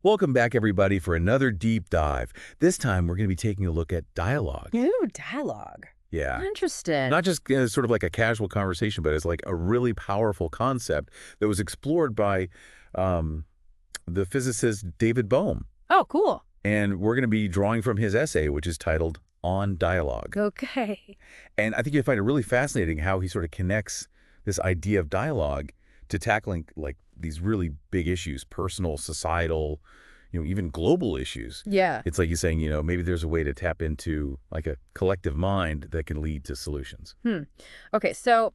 Welcome back, everybody, for another deep dive. This time, we're going to be taking a look at dialogue. Ooh, dialogue. Yeah. Interesting. Not just sort of like a casual conversation, but it's like a really powerful concept that was explored by um, the physicist David Bohm. Oh, cool. And we're going to be drawing from his essay, which is titled On Dialogue. Okay. And I think you'll find it really fascinating how he sort of connects this idea of dialogue to tackling like these really big issues, personal, societal, even global issues. Yeah. It's like he's saying, maybe there's a way to tap into like a collective mind that can lead to solutions. Okay, so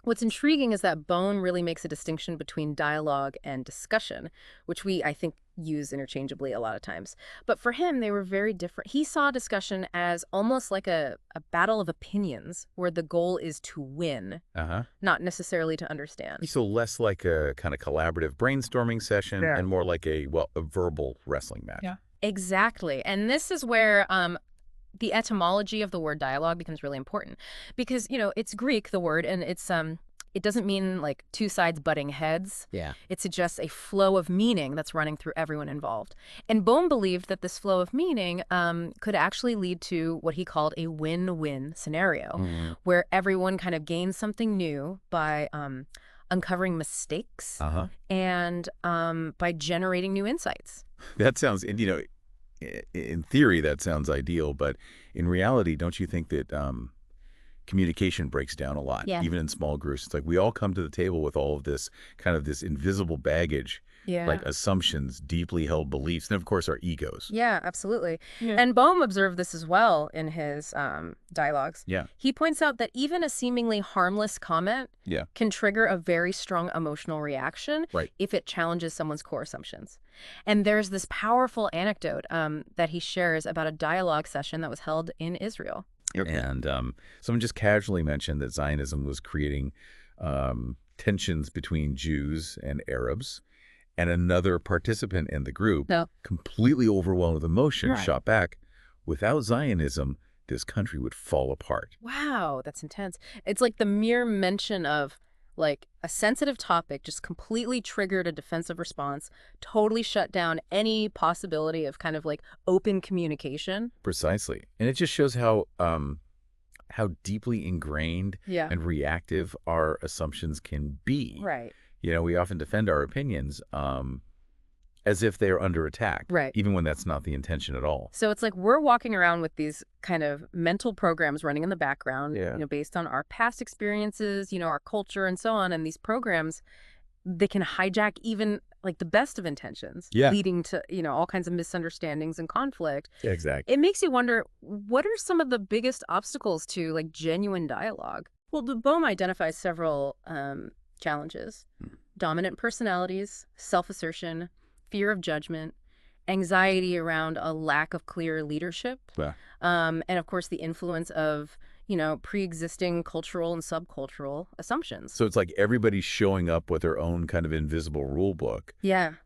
what's intriguing is that Bohm really makes a distinction between dialogue and discussion, which we, I think, use interchangeably a lot of times. But for him, they were very different. He saw discussion as almost like a battle of opinions, where the goal is to win, not necessarily to understand. So less like a kind of collaborative brainstorming session Yeah. and more like a verbal wrestling match. Yeah. Exactly. And this is where the etymology of the word dialogue becomes really important because, it's Greek, the word, and it doesn't mean like two sides butting heads. Yeah. It suggests a flow of meaning that's running through everyone involved. And Bohm believed that this flow of meaning could actually lead to what he called a win-win scenario, where everyone kind of gains something new by uncovering mistakes and by generating new insights. That sounds, and in theory, that sounds ideal, but in reality, don't you think that communication breaks down a lot, Yeah. even in small groups? It's like we all come to the table with all of this kind of this invisible baggage, Yeah. like assumptions, deeply held beliefs, and of course our egos. Yeah, absolutely. Yeah. And Bohm observed this as well in his dialogues. Yeah. He points out that even a seemingly harmless comment Yeah. can trigger a very strong emotional reaction Right. if it challenges someone's core assumptions. And there's this powerful anecdote that he shares about a dialogue session that was held in Israel. And someone just casually mentioned that Zionism was creating tensions between Jews and Arabs. And another participant in the group, completely overwhelmed with emotion, shot back, "Without Zionism, this country would fall apart." Wow, that's intense. It's like the mere mention of like a sensitive topic just completely triggered a defensive response, totally shut down any possibility of kind of like open communication. Precisely. And it just shows how deeply ingrained Yeah. and reactive our assumptions can be. Right. We often defend our opinions as if they are under attack, Right. even when that's not the intention at all. So it's like we're walking around with these kind of mental programs running in the background, based on our past experiences, our culture and so on. And these programs, they can hijack even like the best of intentions, leading to, all kinds of misunderstandings and conflict. Exactly. It makes you wonder, what are some of the biggest obstacles to like genuine dialogue? Well, the Bohm identifies several challenges: dominant personalities, self-assertion, fear of judgment, anxiety around a lack of clear leadership, and of course the influence of, pre-existing cultural and subcultural assumptions. So it's like everybody's showing up with their own kind of invisible rule book,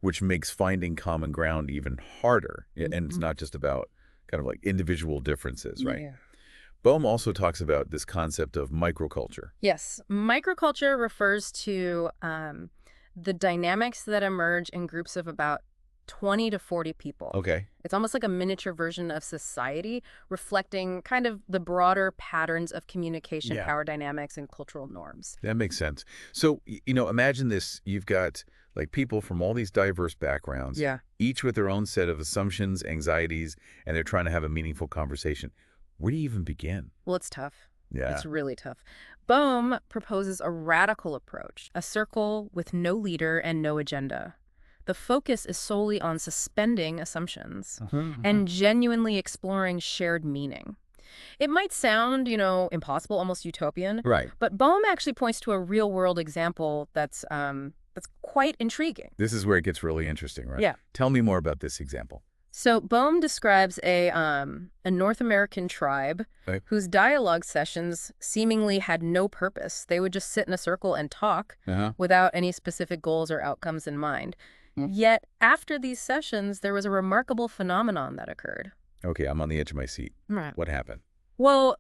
which makes finding common ground even harder. And it's not just about kind of like individual differences, right? Yeah. Bohm also talks about this concept of microculture. Yes. Microculture refers to the dynamics that emerge in groups of about 20 to 40 people. Okay. It's almost like a miniature version of society, reflecting kind of the broader patterns of communication, power dynamics, and cultural norms. That makes sense. So, imagine this. You've got like people from all these diverse backgrounds, each with their own set of assumptions, anxieties, and they're trying to have a meaningful conversation. Where do you even begin? Well, it's tough. Yeah. It's really tough. Bohm proposes a radical approach, a circle with no leader and no agenda. The focus is solely on suspending assumptions and genuinely exploring shared meaning. It might sound, impossible, almost utopian. Right. But Bohm actually points to a real-world example that's quite intriguing. This is where it gets really interesting, right? Yeah. Tell me more about this example. So Bohm describes a North American tribe whose dialogue sessions seemingly had no purpose. They would just sit in a circle and talk without any specific goals or outcomes in mind. Yet after these sessions, there was a remarkable phenomenon that occurred. Okay, I'm on the edge of my seat. Right. What happened? Well,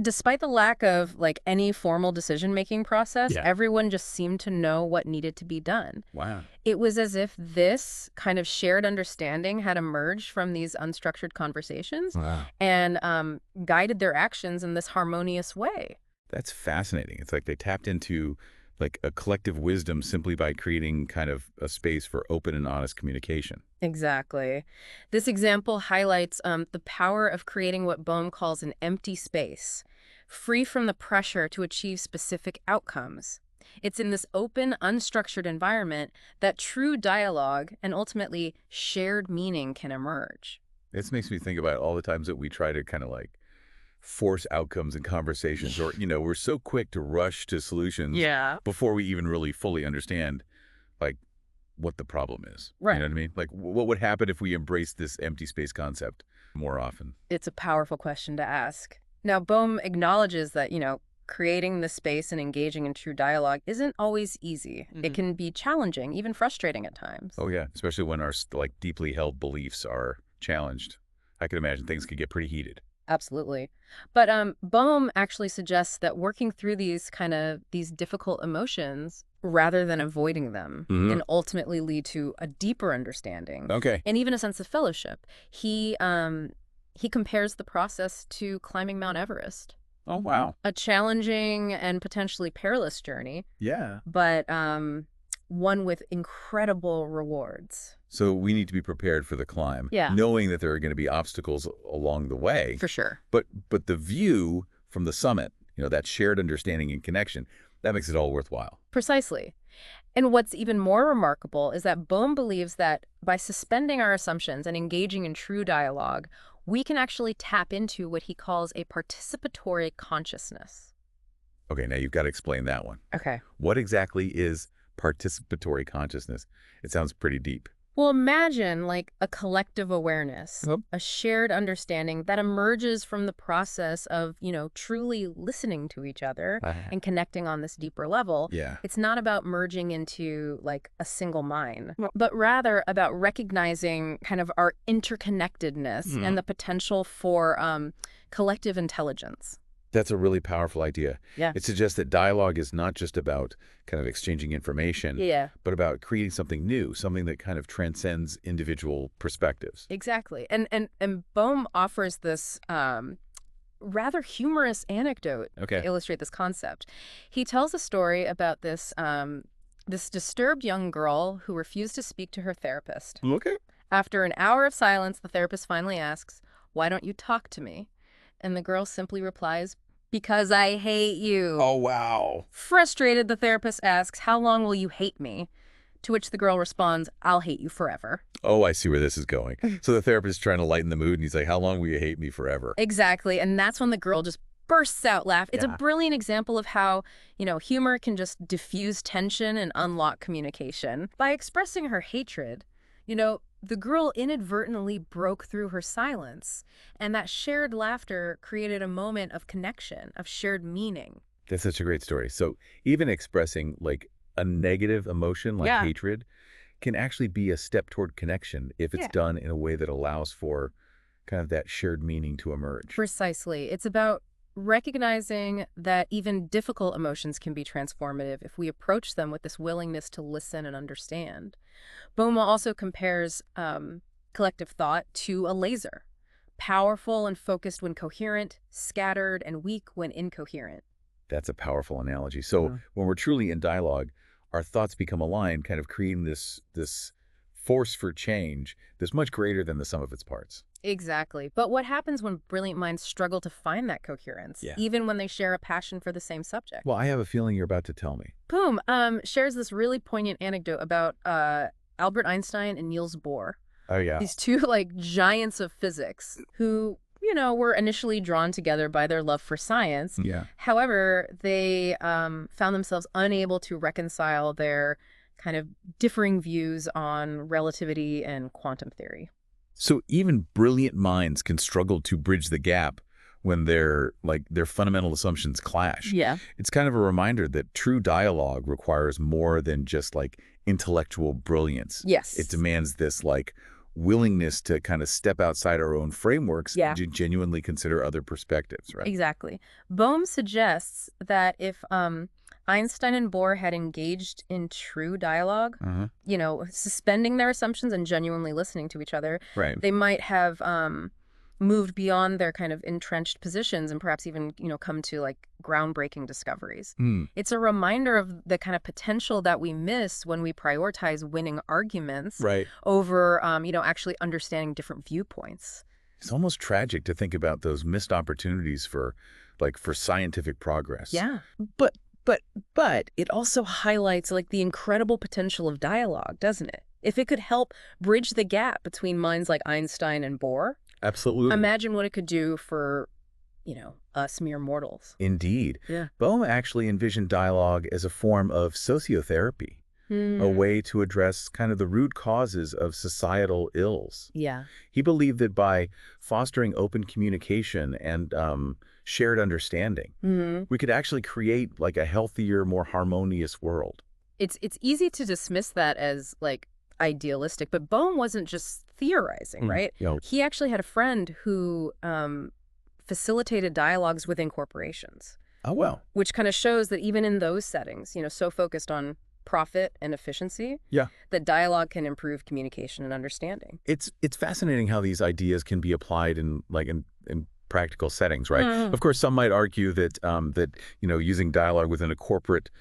Despite the lack of like any formal decision-making process, Yeah. everyone just seemed to know what needed to be done. Wow. It was as if this kind of shared understanding had emerged from these unstructured conversations Wow. and guided their actions in this harmonious way. That's fascinating. It's like they tapped into like a collective wisdom simply by creating kind of a space for open and honest communication. Exactly. This example highlights the power of creating what Bohm calls an empty space, free from the pressure to achieve specific outcomes. It's in this open, unstructured environment that true dialogue and ultimately shared meaning can emerge. This makes me think about all the times that we try to kind of like force outcomes in conversations, or, we're so quick to rush to solutions Yeah. before we even really fully understand like what the problem is. Right. You know what I mean? Like what would happen if we embraced this empty space concept more often? It's a powerful question to ask. Now, Bohm acknowledges that, creating the space and engaging in true dialogue isn't always easy. It can be challenging, even frustrating at times. Oh yeah, especially when our like deeply held beliefs are challenged. I can imagine things could get pretty heated. Absolutely. But Bohm actually suggests that working through these difficult emotions rather than avoiding them can ultimately lead to a deeper understanding Okay. and even a sense of fellowship. He compares the process to climbing Mount Everest, Oh wow. a challenging and potentially perilous journey, Yeah. but one with incredible rewards. So we need to be prepared for the climb, Yeah. knowing that there are going to be obstacles along the way. For sure. But the view from the summit, that shared understanding and connection, that makes it all worthwhile. Precisely. And what's even more remarkable is that Bohm believes that by suspending our assumptions and engaging in true dialogue, we can actually tap into what he calls a participatory consciousness. Okay, now you've got to explain that one. Okay. What exactly is participatory consciousness? It sounds pretty deep. Well, imagine like a collective awareness, Yep. a shared understanding that emerges from the process of, truly listening to each other and connecting on this deeper level. Yeah. It's not about merging into like a single mind, but rather about recognizing kind of our interconnectedness and the potential for collective intelligence. That's a really powerful idea. Yeah. It suggests that dialogue is not just about kind of exchanging information, Yeah. but about creating something new, something that kind of transcends individual perspectives. Exactly. And Bohm offers this rather humorous anecdote Okay. to illustrate this concept. He tells a story about this disturbed young girl who refused to speak to her therapist. Okay. After an hour of silence, the therapist finally asks, "Why don't you talk to me?" And the girl simply replies, "Because I hate you." Oh, wow. Frustrated, the therapist asks, "How long will you hate me?" To which the girl responds, "I'll hate you forever." Oh, I see where this is going. So the therapist is trying to lighten the mood, and he's like, how long will you hate me forever? Exactly. And that's when the girl just bursts out laughing. It's a Yeah. brilliant example of how, humor can just diffuse tension and unlock communication. By expressing her hatred, the girl inadvertently broke through her silence. And that shared laughter created a moment of connection, of shared meaning. That's such a great story. So even expressing like a negative emotion like Yeah. hatred can actually be a step toward connection if it's Yeah. done in a way that allows for kind of that shared meaning to emerge. Precisely. It's about recognizing that even difficult emotions can be transformative if we approach them with this willingness to listen and understand. Bohm also compares collective thought to a laser, powerful and focused when coherent, scattered and weak when incoherent. That's a powerful analogy. So when we're truly in dialogue, our thoughts become aligned, kind of creating this force for change that's much greater than the sum of its parts. Exactly. But what happens when brilliant minds struggle to find that coherence, Yeah. even when they share a passion for the same subject? Well, I have a feeling you're about to tell me. Bohm shares this really poignant anecdote about Albert Einstein and Niels Bohr, Oh, yeah. these two like giants of physics who, were initially drawn together by their love for science. Yeah. However, they found themselves unable to reconcile their kind of differing views on relativity and quantum theory. So even brilliant minds can struggle to bridge the gap when their fundamental assumptions clash. Yeah. It's kind of a reminder that true dialogue requires more than just like intellectual brilliance. Yes. It demands this like willingness to kind of step outside our own frameworks Yeah. to genuinely consider other perspectives, right? Exactly. Bohm suggests that if Einstein and Bohr had engaged in true dialogue, Uh-huh. suspending their assumptions and genuinely listening to each other, Right. they might have moved beyond their kind of entrenched positions and perhaps even, come to like groundbreaking discoveries. Hmm. It's a reminder of the kind of potential that we miss when we prioritize winning arguments Right. over, actually understanding different viewpoints. It's almost tragic to think about those missed opportunities for scientific progress. Yeah. But it also highlights like the incredible potential of dialogue, doesn't it? If it could help bridge the gap between minds like Einstein and Bohr, Absolutely. imagine what it could do for, us mere mortals. Indeed. Yeah. Bohm actually envisioned dialogue as a form of sociotherapy, a way to address kind of the root causes of societal ills. Yeah. He believed that by fostering open communication and shared understanding, we could actually create like a healthier, more harmonious world. It's easy to dismiss that as like idealistic, but Bohm wasn't just theorizing, right? He actually had a friend who facilitated dialogues within corporations. Oh, well. Which kind of shows that even in those settings, so focused on profit and efficiency, that dialogue can improve communication and understanding. It's fascinating how these ideas can be applied in practical settings, right? Of course, some might argue that using dialogue within a corporate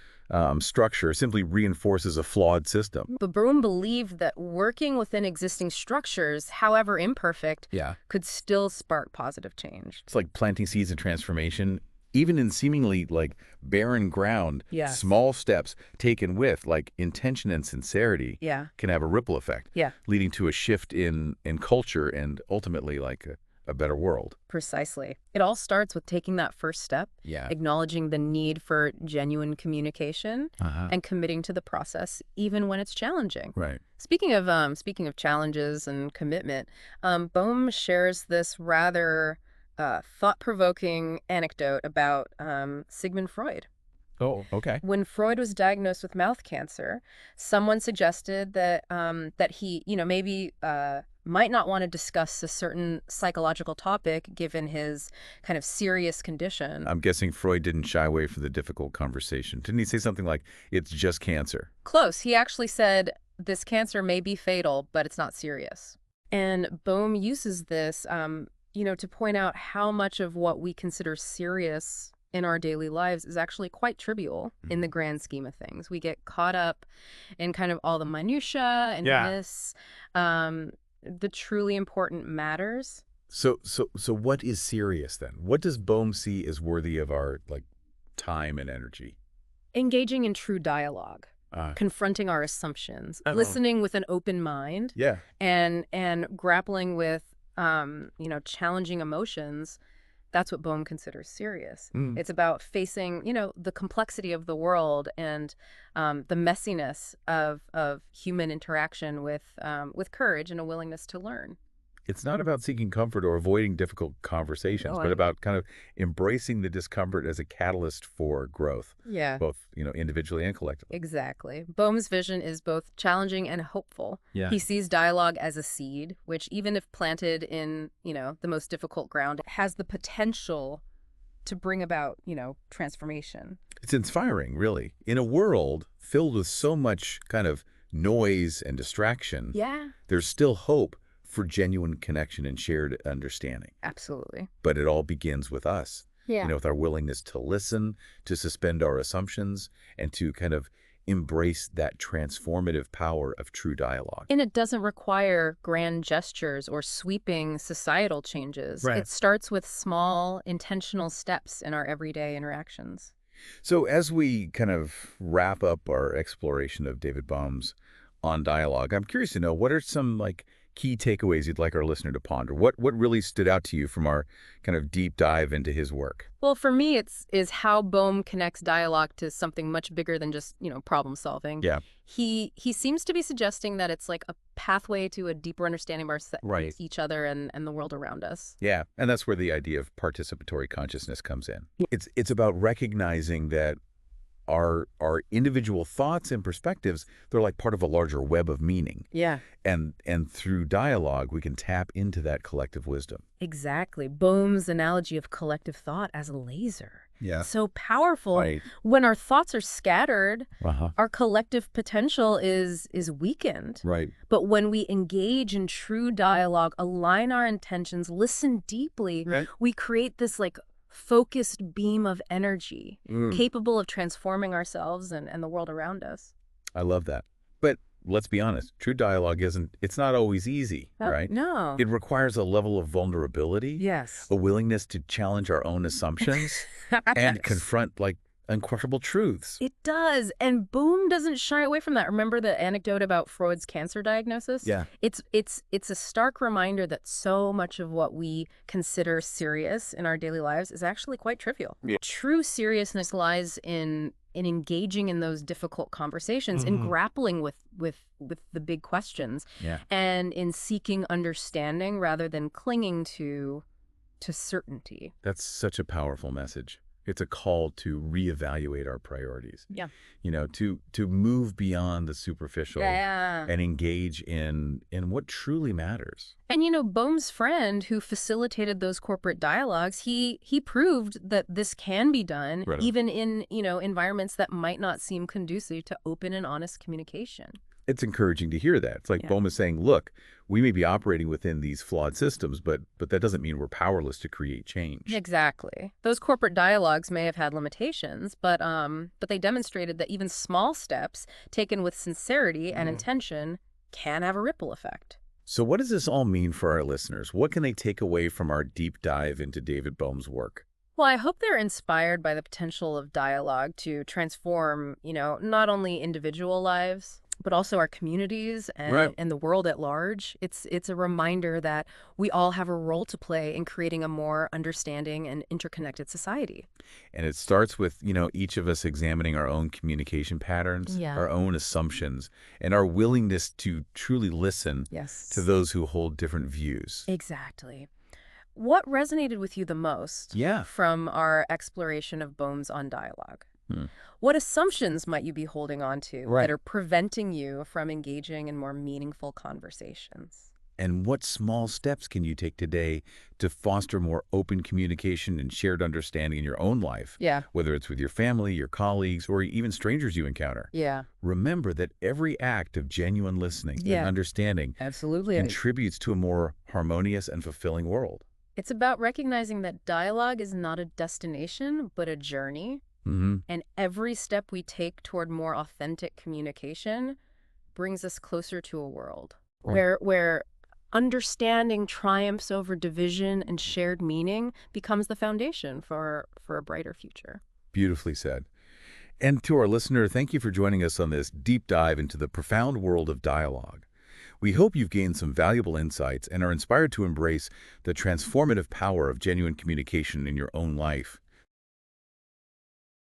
structure simply reinforces a flawed system. But Bohm believed that working within existing structures, however imperfect, could still spark positive change. It's like planting seeds of transformation, even in seemingly like barren ground. Yes. Small steps taken with like intention and sincerity can have a ripple effect, leading to a shift in culture and ultimately like a better world. Precisely. It all starts with taking that first step, acknowledging the need for genuine communication, and committing to the process, even when it's challenging. Right. Speaking of challenges and commitment, Bohm shares this rather thought-provoking anecdote about Sigmund Freud. Oh, okay. When Freud was diagnosed with mouth cancer, someone suggested that he, maybe might not want to discuss a certain psychological topic given his kind of serious condition. I'm guessing Freud didn't shy away from the difficult conversation. Didn't he say something like, it's just cancer? Close. He actually said, this cancer may be fatal, but it's not serious. And Bohm uses this, to point out how much of what we consider serious in our daily lives is actually quite trivial in the grand scheme of things. We get caught up in kind of all the minutia and miss the truly important matters. So what is serious then? What does Bohm see as worthy of our time and energy? Engaging in true dialogue, confronting our assumptions, listening with an open mind, and grappling with challenging emotions. That's what Bohm considers serious. It's about facing, the complexity of the world and the messiness of human interaction with courage and a willingness to learn. It's not about seeking comfort or avoiding difficult conversations, but about kind of embracing the discomfort as a catalyst for growth. Yeah. Both, individually and collectively. Exactly. Bohm's vision is both challenging and hopeful. Yeah. He sees dialogue as a seed, which even if planted in, the most difficult ground, has the potential to bring about, transformation. It's inspiring, really. In a world filled with so much kind of noise and distraction, there's still hope for genuine connection and shared understanding. Absolutely. But it all begins with us, with our willingness to listen, to suspend our assumptions, and to kind of embrace that transformative power of true dialogue. And it doesn't require grand gestures or sweeping societal changes. Right. It starts with small, intentional steps in our everyday interactions. So as we kind of wrap up our exploration of David Bohm's On Dialogue, I'm curious to know, what are some key takeaways you'd like our listener to ponder? What really stood out to you from our kind of deep dive into his work? Well, for me, is how Bohm connects dialogue to something much bigger than just, problem solving. Yeah. He seems to be suggesting that it's like a pathway to a deeper understanding of each other and the world around us. Yeah, and that's where the idea of participatory consciousness comes in. It's about recognizing that our individual thoughts and perspectives, they're like part of a larger web of meaning. Yeah. And through dialogue, we can tap into that collective wisdom. Exactly. Bohm's analogy of collective thought as a laser. Yeah. So powerful. Right. When our thoughts are scattered, Uh-huh. our collective potential is weakened. Right. But when we engage in true dialogue, align our intentions, listen deeply, Right. we create this like focused beam of energy capable of transforming ourselves and the world around us. I love that. But let's be honest, true dialogue it's not always easy, right? No. It requires a level of vulnerability, Yes. a willingness to challenge our own assumptions, and confront like unquestionable truths. It does. And Bohm doesn't shy away from that. Remember the anecdote about Freud's cancer diagnosis? Yeah. It's a stark reminder that so much of what we consider serious in our daily lives is actually quite trivial. Yeah. True seriousness lies in engaging in those difficult conversations, in grappling with the big questions, and in seeking understanding rather than clinging to certainty. That's such a powerful message. It's a call to reevaluate our priorities. Yeah. You know, to move beyond the superficial and engage in what truly matters. And, Bohm's friend who facilitated those corporate dialogues, he proved that this can be done even in, environments that might not seem conducive to open and honest communication. It's encouraging to hear that. It's like Bohm is saying, look, we may be operating within these flawed systems, but that doesn't mean we're powerless to create change. Exactly. Those corporate dialogues may have had limitations, but they demonstrated that even small steps taken with sincerity and intention can have a ripple effect. So what does this all mean for our listeners? What can they take away from our deep dive into David Bohm's work? Well, I hope they're inspired by the potential of dialogue to transform, not only individual lives, but also our communities and the world at large. It's a reminder that we all have a role to play in creating a more understanding and interconnected society. And it starts with, each of us examining our own communication patterns, our own assumptions, and our willingness to truly listen to those who hold different views. Exactly. What resonated with you the most from our exploration of Bohm's on dialogue? What assumptions might you be holding on to that are preventing you from engaging in more meaningful conversations? And what small steps can you take today to foster more open communication and shared understanding in your own life? Whether it's with your family, your colleagues, or even strangers you encounter. Remember that every act of genuine listening and understanding contributes to a more harmonious and fulfilling world. It's about recognizing that dialogue is not a destination, but a journey. And every step we take toward more authentic communication brings us closer to a world where understanding triumphs over division and shared meaning becomes the foundation for a brighter future. Beautifully said. And to our listener, thank you for joining us on this deep dive into the profound world of dialogue. We hope you've gained some valuable insights and are inspired to embrace the transformative power of genuine communication in your own life.